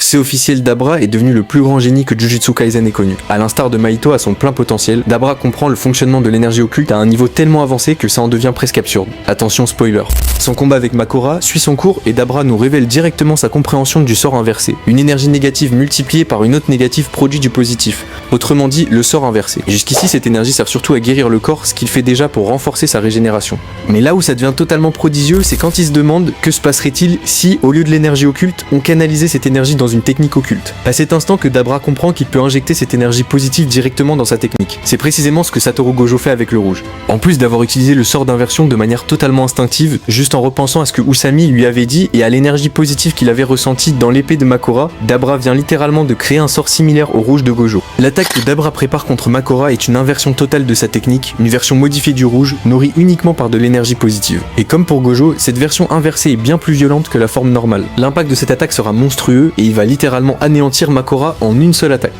C'est officiel, Dabra est devenu le plus grand génie que Jujutsu Kaisen ait connu. À l'instar de Mahito à son plein potentiel, Dabra comprend le fonctionnement de l'énergie occulte à un niveau tellement avancé que ça en devient presque absurde. Attention spoiler. Son combat avec Makora suit son cours et Dabra nous révèle directement sa compréhension du sort inversé. Une énergie négative multipliée par une autre négative produit du positif. Autrement dit, le sort inversé. Jusqu'ici, cette énergie sert surtout à guérir le corps, ce qu'il fait déjà pour renforcer sa régénération. Mais là où ça devient totalement prodigieux, c'est quand il se demande que se passerait-il si, au lieu de l'énergie occulte, on canalisait cette énergie dans une technique occulte. À cet instant que Dabra comprend qu'il peut injecter cette énergie positive directement dans sa technique. C'est précisément ce que Satoru Gojo fait avec le rouge. En plus d'avoir utilisé le sort d'inversion de manière totalement instinctive, juste en repensant à ce que Usami lui avait dit et à l'énergie positive qu'il avait ressentie dans l'épée de Makora, Dabra vient littéralement de créer un sort similaire au rouge de Gojo. L'attaque que Dabra prépare contre Makora est une inversion totale de sa technique, une version modifiée du rouge, nourrie uniquement par de l'énergie positive. Et comme pour Gojo, cette version inversée est bien plus violente que la forme normale. L'impact de cette attaque sera monstrueux et il va littéralement anéantir Makora en une seule attaque.